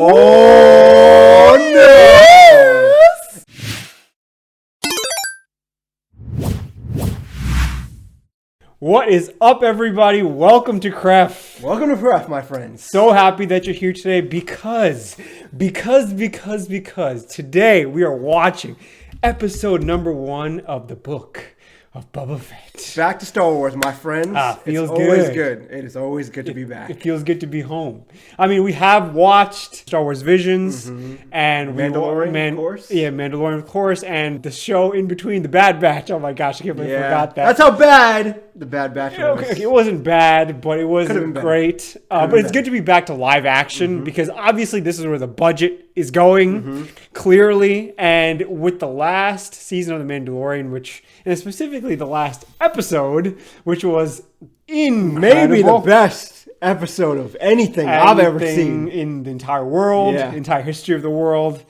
Oh, no! What is up, everybody? Welcome to Craft. Welcome to Craft, my friends. So happy that you're here today because today we are watching episode number 1 of the book of Boba Fett. Back to Star Wars, my friends. Feels it's good. Always good. It is always good to be back. It feels good to be home. I mean, we have watched Star Wars Visions and Mandalorian, of course. Yeah, Mandalorian, of course, and the show in between, The Bad Batch. Oh my gosh, I can't believe I forgot that. That's how bad the Bad Batch was. Okay, it wasn't bad, but it wasn't great. But it's good to be back to live action because obviously this is where the budget is going, clearly. And with the last season of The Mandalorian, and specifically the last episode, which was incredible. Maybe the best episode of anything I've ever seen in the entire world, the entire history of the world.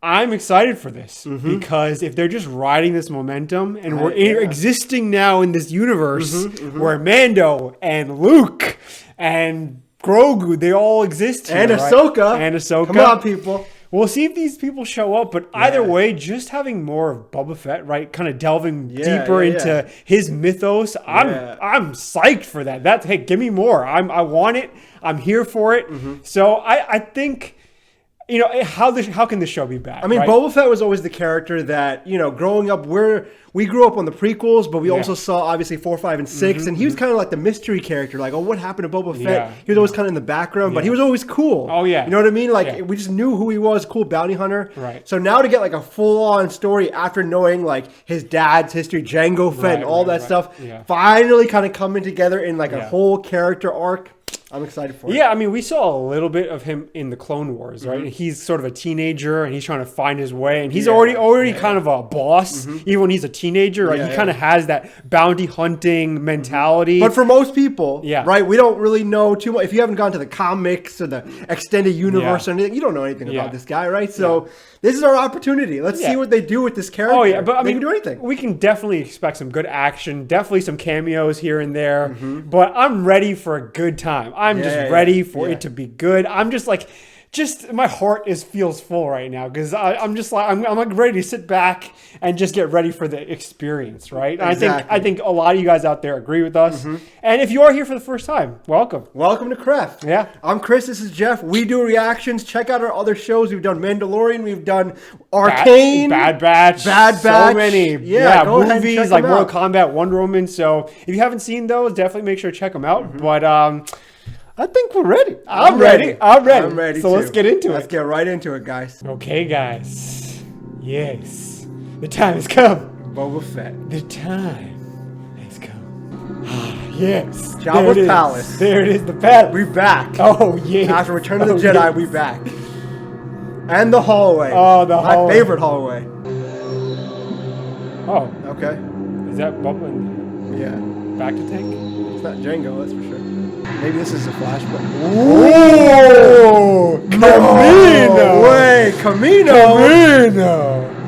I'm excited for this because if they're just riding this momentum and we're existing now in this universe where Mando and Luke and Grogu, they all exist here, and Ahsoka. And Ahsoka. Come on, people. We'll see if these people show up, but either way, just having more of Boba Fett, right? Kind of delving deeper into his mythos. I'm psyched for that. Hey, give me more. I want it. I'm here for it. So I think, how can this show be bad? I mean, Boba Fett was always the character that, growing up, we grew up on the prequels, but we also saw, obviously, 4, 5, and 6, and he was kind of like the mystery character, like, oh, what happened to Boba Fett? Yeah. He was always kind of in the background, but he was always cool. Oh, yeah. You know what I mean? Like, we just knew who he was, cool bounty hunter. Right. So now to get, like, a full-on story after knowing, like, his dad's history, Jango Fett, and all that stuff, finally kind of coming together in, like, a whole character arc. I'm excited for it. Yeah, I mean, we saw a little bit of him in the Clone Wars, right? He's sort of a teenager, and he's trying to find his way, and he's already kind of a boss, even when he's a teenager, right? He kind of has that bounty hunting mentality. But for most people, right, we don't really know too much. If you haven't gone to the comics or the extended universe or anything, you don't know anything about this guy, right? So this is our opportunity. Let's see what they do with this character. Oh, yeah, but I mean, they can do anything. We can definitely expect some good action, definitely some cameos here and there, but I'm ready for a good time. I'm just ready for it to be good. I'm just like, my heart feels full right now because I'm like ready to sit back and just get ready for the experience, right? Exactly. I think a lot of you guys out there agree with us. And if you are here for the first time, welcome. Welcome to Craft. Yeah. I'm Chris, this is Jeff. We do reactions. Check out our other shows. We've done Mandalorian, we've done Arcane. Bad Batch. So many movies like Mortal Kombat, Wonder Woman. So if you haven't seen those, definitely make sure to check them out. But I think we're ready. I'm ready. So let's get into it. Let's get right into it, guys. Okay, guys. Yes. The time has come. Boba Fett. The time has come. Yes. Jabba's palace. There it is, the palace. We back. Oh, yeah. After Return of the Jedi, we back. And the hallway. Oh, the hallway. My favorite hallway. Oh. Okay. Is that Bubba? Yeah. Back to tank? It's not Jango, that's for sure. Maybe this is a flashback. Ooh! Camino! No way! Camino!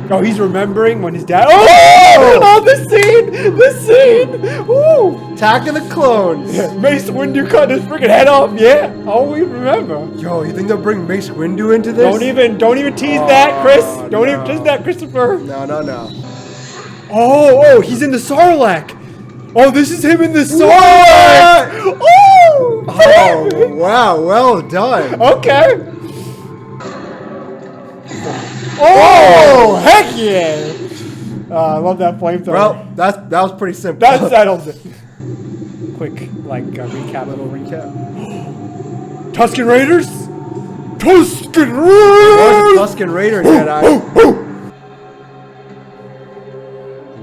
Oh, he's remembering when his dad... Oh, the scene! Ooh! Attack of the Clones! Yeah, Mace Windu cut his freaking head off, we remember. Yo, you think they'll bring Mace Windu into this? Don't even tease that, Chris! Don't even tease that, Christopher! No. Oh, he's in the Sarlacc! Oh, this is him in the Sarlacc! Oh, wow, well done. Okay. Oh, heck yeah! I love that flamethrower. Well, that was pretty simple. That settles it. Quick, recap. Little recap. Tusken Raiders? Tusken It Raiders! was Tusken Raider Jedi.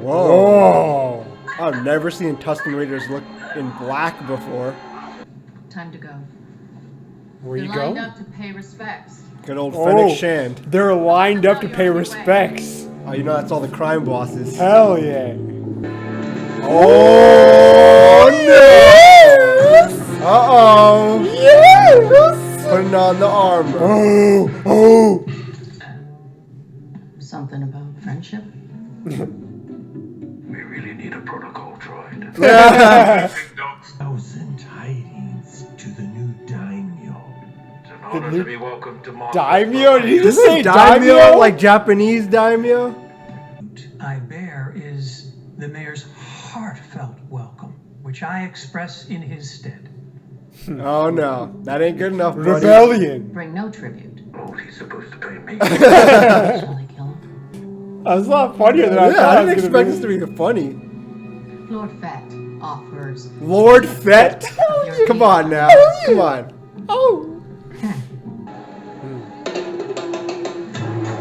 Whoa. I've never seen Tusken Raiders look in black before. Time to go. Where you lined go? up to pay respects. Good old Fennec Shand. They're lined up to pay respects. Oh, you know that's all the crime bosses. Hell yeah. Oh, yes! no! Uh-oh. Yes! Putting on the armor. Oh! Something about friendship? We really need a protocol droid. Yeah. 1,000 tidings to the new daimyo. Honor to be welcome to Mars. Daimyo? Did he just say Isn't daimyo? daimyo like Japanese daimyo? I bear is the mayor's heartfelt welcome, which I express in his stead. Oh no, that ain't good enough, buddy. Rebellion. Bring no tribute. Oh, he's supposed to pay me. Shall I kill him? That's a lot funnier than I Yeah, thought. I it didn't was expect gonna this to be funny. Lord Fett offers. Lord Fett? your Come on now. Come on. Oh.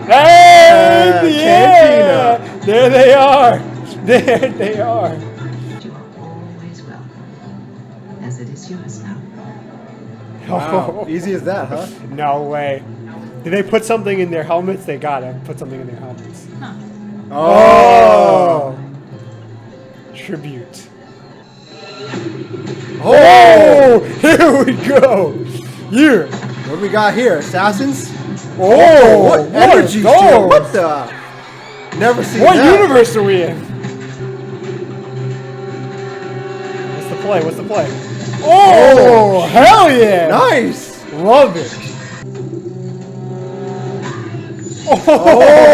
Hey, yeah! Cantina. There they are. There they are. You are always welcome, as it is yours now. Wow. Easy as that, huh? No way. Did they put something in their helmets? They gotta put something in their helmets. Huh. Oh. Tribute. Oh. Here we go. Yeah. What do we got here? Assassins? Oh, What energy gold. shield? What the? Never seen What that. universe are we in? What's the play? What's the play? Oh, hell yeah! Nice. Love it.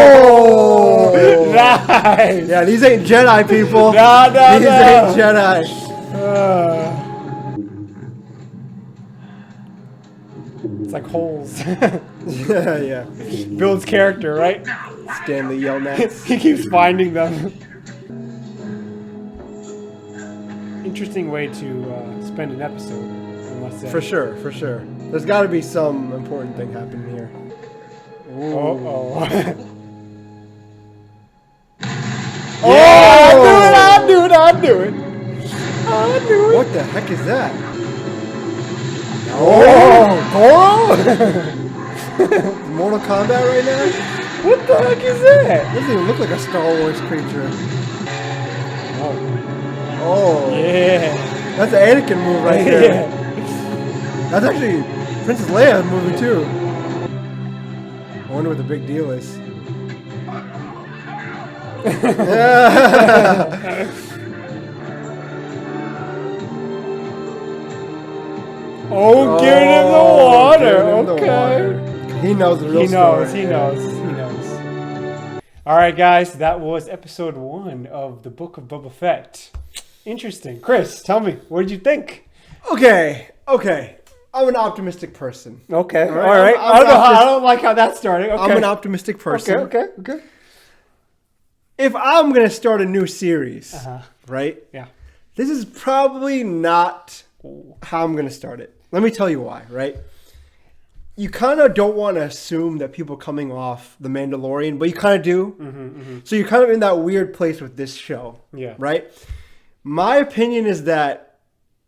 Oh. Nice. Yeah, these ain't Jedi, people. No, no, These no. ain't Jedi. It's like holes. Yeah, yeah. Builds character, right? Stanley Yelnats. He keeps finding them. Interesting way to spend an episode, I must say. For sure, for sure. There's got to be some important thing happening here. Oh. Oh! I knew it. What the heck is that? Oh, Goro? Mortal Kombat right now? what the heck is that? Doesn't even look like a Star Wars creature. Oh, Oh. yeah. That's an Anakin move right there. Yeah. That's actually Princess Leia's movie too. I wonder what the big deal is. Oh, get in the water. Get in the Okay. water. He knows the real story. He knows. All right, guys, that was episode 1 of the Book of Boba Fett. Interesting. Chris, tell me, what did you think? Okay. I'm an optimistic person. Okay. All All right. right. I don't like how that's starting. Okay. I'm an optimistic person. Okay. If I'm gonna start a new series, right? Yeah. This is probably not how I'm gonna start it. Let me tell you why, right? You kind of don't want to assume that people coming off The Mandalorian, but you kind of do. So you're kind of in that weird place with this show. Yeah. Right? My opinion is that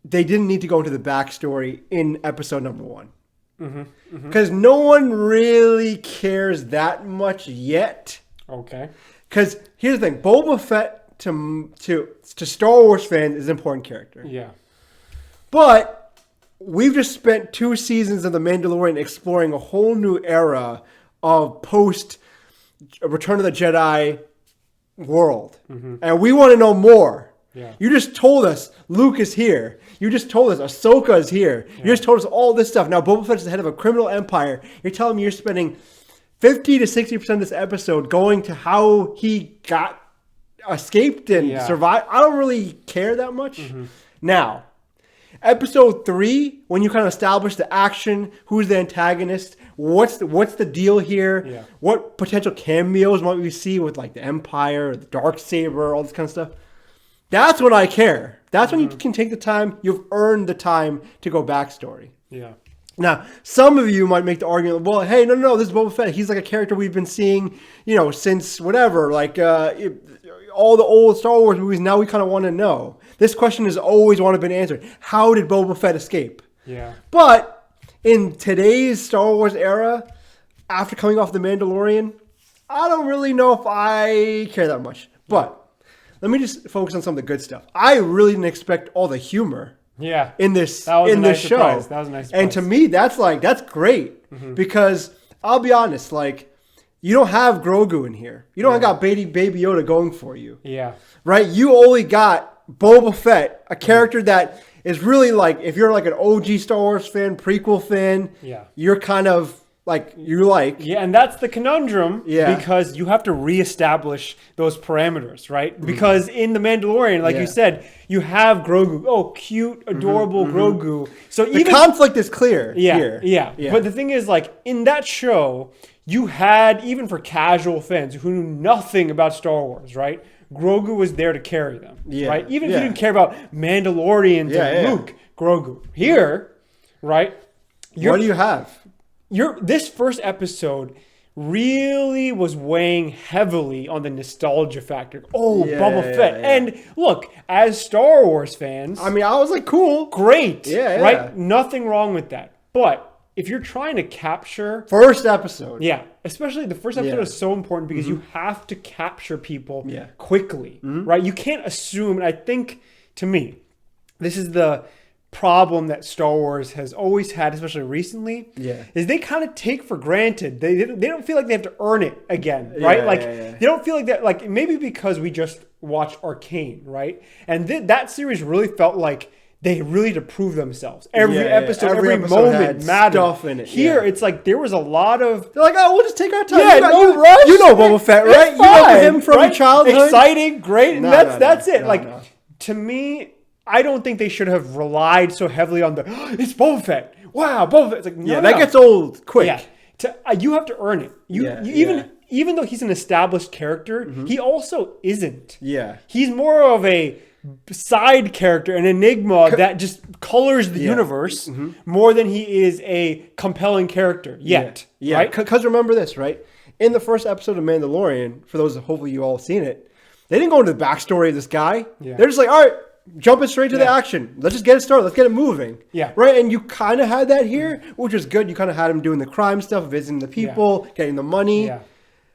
they didn't need to go into the backstory in episode number 1. Because no one really cares that much yet. Okay. Because here's the thing. Boba Fett to Star Wars fans is an important character. Yeah. But we've just spent 2 seasons of The Mandalorian exploring a whole new era of post Return of the Jedi world. And we want to know more. Yeah. You just told us Luke is here. You just told us Ahsoka is here. You just told us all this stuff. Now Boba Fett is the head of a criminal empire. You're telling me you're spending 50 to 60% of this episode going to how he got escaped and survived. I don't really care that much. Now, episode 3, when you kind of establish the action, who's the antagonist, what's the deal here, what potential cameos might we see with like the Empire, the Darksaber, all this kind of stuff. That's when I care. That's when you can take the time. You've earned the time to go backstory. Yeah. Now, some of you might make the argument, well, hey, no, this is Boba Fett. He's like a character we've been seeing, since whatever, like all the old Star Wars movies. Now we kind of want to know. This question has always wanted to be answered. How did Boba Fett escape? Yeah. But in today's Star Wars era, after coming off The Mandalorian, I don't really know if I care that much. But let me just focus on some of the good stuff. I really didn't expect all the humor. Yeah. In this That was a nice show. surprise. That was a nice surprise. And to me, that's great. Because I'll be honest, like, you don't have Grogu in here. You don't got Baby Yoda going for you. Yeah. Right? You only got Boba Fett, a character that is really like, if you're like an OG Star Wars fan, prequel fan, you're kind of like, Yeah, and that's the conundrum, Yeah. because you have to reestablish those parameters, right? Because in The Mandalorian, like you said, you have Grogu. Oh, cute, adorable Grogu. So the conflict is clear yeah, here. But the thing is, like, in that show, you had, even for casual fans who knew nothing about Star Wars, right? Grogu was there to carry them, right? Even if you didn't care about Mandalorians and Luke, Grogu. Here, right? What do you have? This first episode really was weighing heavily on the nostalgia factor. Boba Fett. Yeah. And look, as Star Wars fans, I mean, I was like, cool. Great. Yeah. Right? Nothing wrong with that. But if you're trying to capture... First episode. Yeah. Especially the first episode is so important because you have to capture people quickly. Right? You can't assume, and I think, to me, this is the problem that Star Wars has always had, especially recently, is they kind of take for granted. They don't feel like they have to earn it again, right? They don't feel like that. Like, maybe because we just watched Arcane, right? And that series really felt like they really had to prove themselves. Every episode, every moment mattered. Stuff in it. Here, it's like there was a lot of... They're like, oh, we'll just take our time. Yeah, no rush. You know Boba Fett, right? You know him from childhood. Exciting, great, and that's it. No. To me, I don't think they should have relied so heavily on it's Boba Fett. Wow, Boba Fett. It's like, that gets old quick. Yeah. You have to earn it. Even though he's an established character, he also isn't. Yeah. He's more of a side character, an enigma that just colors the universe more than he is a compelling character yet. Yeah. Right? Because remember this, right? In the first episode of Mandalorian, for those, hopefully you all seen it, they didn't go into the backstory of this guy. Yeah. They're just like, all right, jumping straight to the action. Let's just get it started. Let's get it moving. Yeah. Right? And you kind of had that here, which was good. You kind of had him doing the crime stuff, visiting the people, getting the money. Yeah.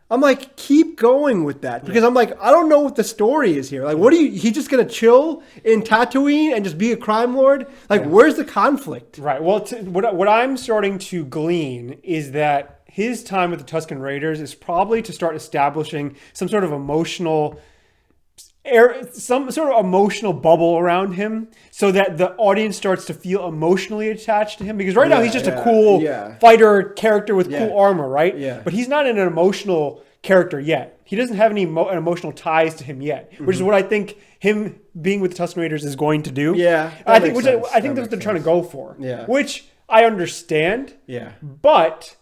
I'm like, keep going with that. Because I'm like, I don't know what the story is here. Like, he's just going to chill in Tatooine and just be a crime lord? Like, where's the conflict? Right. Well, what I'm starting to glean is that his time with the Tusken Raiders is probably to start establishing some sort of emotional bubble around him so that the audience starts to feel emotionally attached to him, because right now he's just a cool fighter character with cool armor, right? Yeah. But he's not an emotional character yet. He doesn't have any emotional ties to him yet, which is what I think him being with the Tusken Raiders is going to do. Yeah. I think that's what they're trying to go for. Yeah. Which I understand. Yeah. But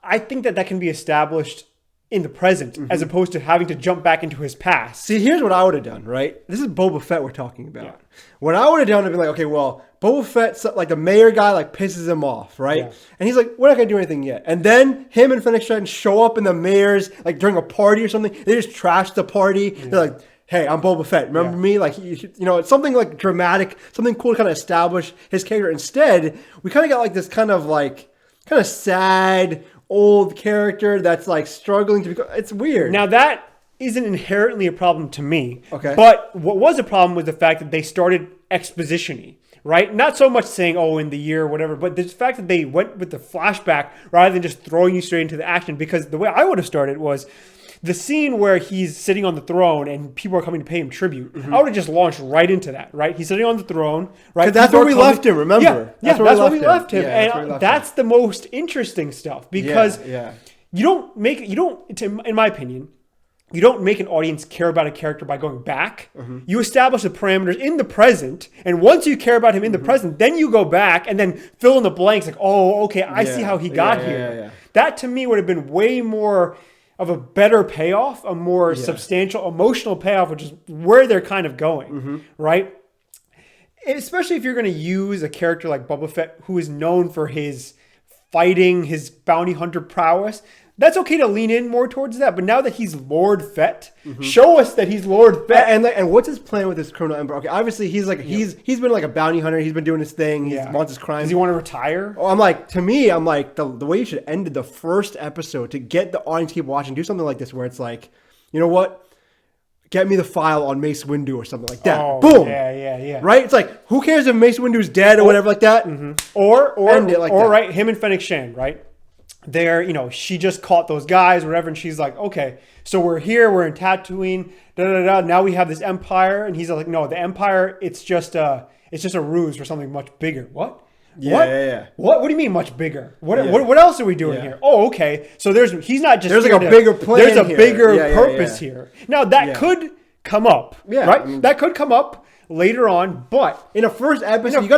I think that can be established in the present, as opposed to having to jump back into his past. See, here's what I would have done, right? This is Boba Fett we're talking about. Yeah. What I would have done, I'd be like, okay, well, Boba Fett, like the mayor guy, like pisses him off, right? Yeah. And he's like, we're not going to do anything yet. And then him and Fennec Shand show up in the mayor's, like during a party or something. They just trash the party. Yeah. They're like, hey, I'm Boba Fett. Remember me? Like, it's something like dramatic, something cool to kind of establish his character. Instead, we kind of got like this kind of sad, old character that's like struggling to become. It's weird. Now that isn't inherently a problem to me. Okay. But what was a problem was the fact that they started exposition-y, right? Not so much saying, oh, in the year or whatever, but the fact that they went with the flashback rather than just throwing you straight into the action. Because the way I would have started was the scene where he's sitting on the throne and people are coming to pay him tribute. I would have just launched right into that, right? He's sitting on the throne, right? That's where we left him, remember? That's where we left him. And that's the most interesting stuff, because in my opinion, you don't make an audience care about a character by going back. You establish the parameters in the present, and once you care about him in the present, then you go back and then fill in the blanks like, oh, okay, I see how he got here. That to me would have been way more of a better payoff, a more substantial emotional payoff, which is where they're kind of going, right? Especially if you're going to use a character like Boba Fett, who is known for his fighting, his bounty hunter prowess. That's okay to lean in more towards that. But now that he's Lord Fett, show us that he's Lord Fett. And what's his plan with this criminal empire? Okay, obviously he's like he's been like a bounty hunter. He's been doing his thing. He wants his crime. Does he want to retire? Oh, I'm like the way you should have ended the first episode to get the audience to keep watching. Do something like this where it's like, you know what? Get me the file on Mace Windu or something like that. Oh, boom. Yeah. Right? It's like, who cares if Mace Windu's dead or whatever like that? Or end it like that. Right, him and Fennec Shand, right? She just caught those guys or whatever, and she's like, okay, so we're here, we're in Tatooine, now we have this empire, and he's like, no, the empire, it's just a it's just a ruse for something much bigger. What? Yeah, what? yeah. What do you mean much bigger? What Yeah. what else are we doing Yeah. here? Oh, okay. So he's not just There's here like a bigger plan There's a here. bigger Yeah, yeah, purpose yeah. here. Now that could come up, Yeah, right? I mean- that could come up later on, but In a first episode, you got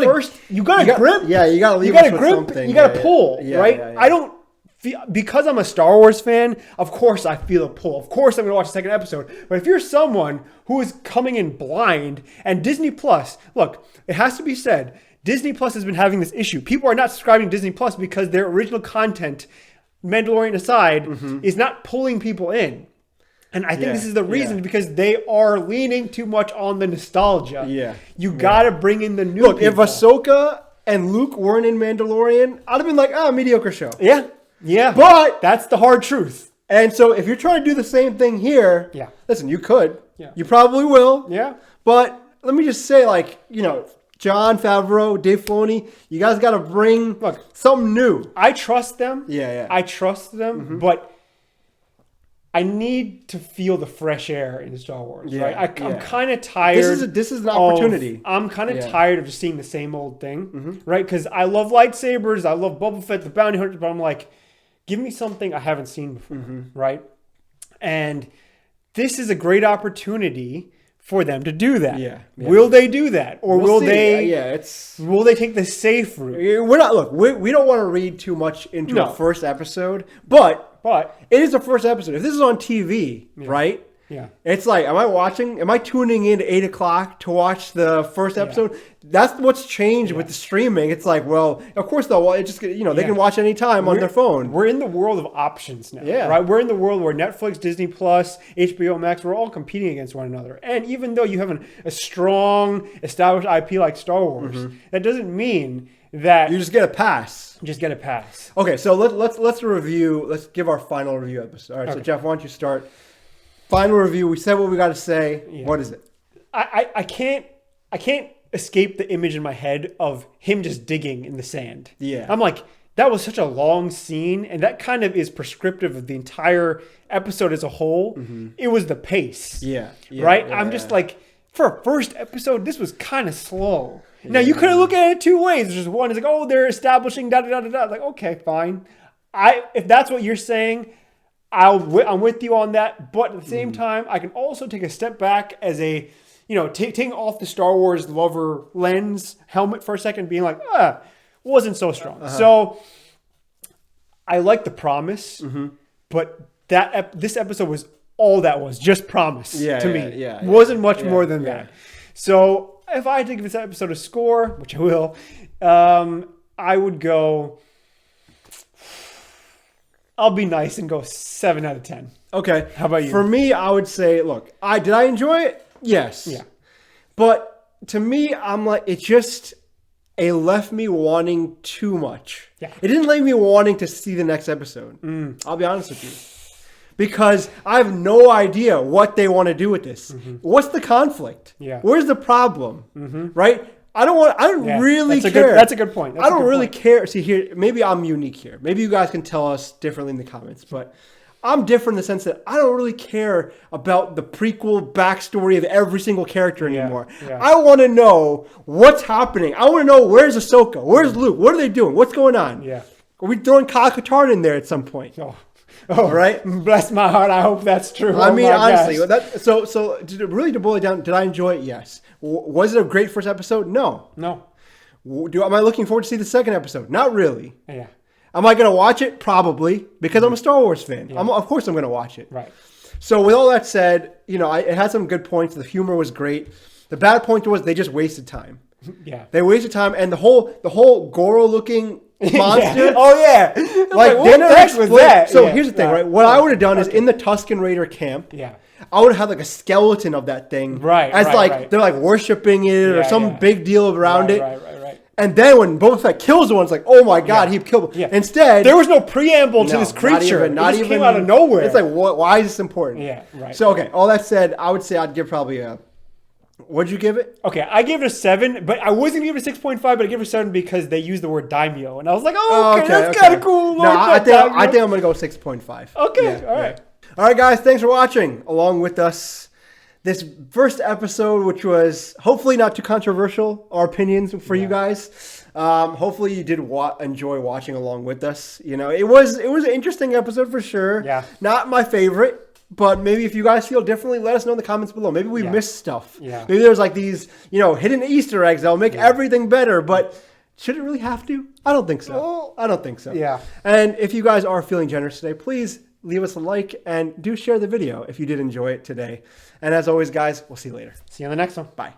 to grip. Yeah, you got to leave You got us to with grip. something. You got to Yeah, pull, yeah, right? yeah, yeah. I don't feel, because I'm a Star Wars fan. Of course, I feel a pull. Of course, I'm going to watch the second episode. But if you're someone who is coming in blind, and Disney Plus, look, it has to be said, Disney Plus has been having this issue. People are not subscribing to Disney Plus because their original content, Mandalorian aside, is not pulling people in. And I think Yeah, this is the reason yeah. because they are leaning too much on the nostalgia. Yeah, You got to bring in the new Look, if people. Ahsoka and Luke weren't in Mandalorian, I'd have been like, mediocre show. Yeah. Yeah. But- that's the hard truth. And so if you're trying to do the same thing here, Yeah. listen, you could. Yeah. You probably will. Yeah. But let me just say, like, Jon Favreau, Dave Filoni, you guys got to bring something new. I trust them. Yeah, yeah. I trust them, but I need to feel the fresh air in Star Wars, Yeah, right? I'm yeah. kind of tired. This is an opportunity. I'm kind of Yeah. tired of just seeing the same old thing, right? Because I love lightsabers, I love Boba Fett, the bounty hunters, but I'm like, give me something I haven't seen before, right? And this is a great opportunity for them to do that. Yeah, yeah. Will they do that, or We'll will see. they? It's Will they take the safe route? we're not. Look, we don't want to read too much into No. a first episode, but But it is the first episode. If this is on TV, right? yeah. It's like, am I tuning in at 8 o'clock to watch the first episode? That's what's changed with the streaming. It's like, well, of course they'll, it just, they can watch anytime on their phone. We're in the world of options now, Yeah. right? We're in the world where Netflix, Disney Plus, HBO Max, we're all competing against one another. And even though you have a strong established IP like Star Wars, that doesn't mean that You just get a pass. just get a pass. Okay, so let's review. Let's give our final review episode. All right, so Okay. Jeff, why don't you start? Final review. We said what we got to say. Yeah. What is it? I can't escape the image in my head of him just digging in the sand. Yeah. I'm like, that was such a long scene, and that kind of is prescriptive of the entire episode as a whole. It was the pace. Yeah. Right? yeah, I'm just yeah. like, for a first episode, this was kind of slow. Now, you could have looked at it two ways. There's just one, it's like, oh, they're establishing da-da-da-da-da. Like, okay, fine. If that's what you're saying, I'm with you on that. But at the same time, I can also take a step back as a, taking off the Star Wars lover lens helmet for a second, being like, wasn't so strong. So I like the promise, but this episode was all that was, just promise to me. Wasn't much more than that. So if I had to give this episode a score, which I will, I would go, I'll be nice and go 7 out of 10. Okay. How about you? For me, I would say, look, did I enjoy it? Yes. Yeah. But to me, I'm like, it left me wanting too much. Yeah. It didn't leave me wanting to see the next episode. I'll be honest with you. Because I have no idea what they want to do with this. What's the conflict? Yeah. Where's the problem? Right? I don't Yeah. really That's care. that's a good point. That's I a don't good really point. care. See here, maybe I'm unique here. Maybe you guys can tell us differently in the comments, but I'm different in the sense that I don't really care about the prequel backstory of every single character anymore. yeah. I want to know what's happening. I want to know where's Ahsoka, where's Luke, what are they doing, what's going on? Yeah. Are we throwing Kyle Katarn in there at some point? Oh, right. Bless my heart. I hope that's true. I Oh mean, my honestly, gosh. so to boil it down, did I enjoy it? Yes. Was it a great first episode? No. No. Am I looking forward to see the second episode? Not really. Yeah. Am I going to watch it? Probably, because I'm a Star Wars fan. Of course I'm going to watch it. Right. So with all that said, it had some good points. The humor was great. The bad point was they just wasted time. Yeah. They wasted time, and the whole Goro-looking monster. Yeah. Oh yeah. Like, what they the never heck was explained- that? So Yeah. here's the thing, Yeah. right? What I would have done is in the Tusken Raider camp. Yeah. I would have had like a skeleton of that thing. Right, As right, like right. they're like worshiping it or Yeah, some yeah. big deal around it. Right. And then when Boba Fett kills the one, it's like, oh my god, Yeah. he killed. Yeah. Instead, There was no preamble to no, this creature. Not it just even came out of nowhere. It's like, why is this important? Yeah, right. So okay, all that said, I would say I'd give probably a. What'd you give it? Okay, I gave it a 7, but I wasn't going to give it a 6.5, but I gave it a 7 because they used the word daimyo. And I was like, oh, okay, that's kind of cool. No, Lord, I that think daimyo. I'm gonna go 6.5. Okay, Yeah, all right. All right, guys, thanks for watching along with us this first episode, which was hopefully not too controversial, our opinions for you guys. Hopefully you did enjoy watching along with us. You know, it was an interesting episode for sure. Yeah. Not my favorite. But maybe if you guys feel differently, let us know in the comments below. Maybe we missed stuff. Yeah. Maybe there's like these, hidden Easter eggs that'll make everything better. But should it really have to? I don't think so. I don't think so. Yeah. And if you guys are feeling generous today, please leave us a like and do share the video if you did enjoy it today. And as always, guys, we'll see you later. See you on the next one. Bye.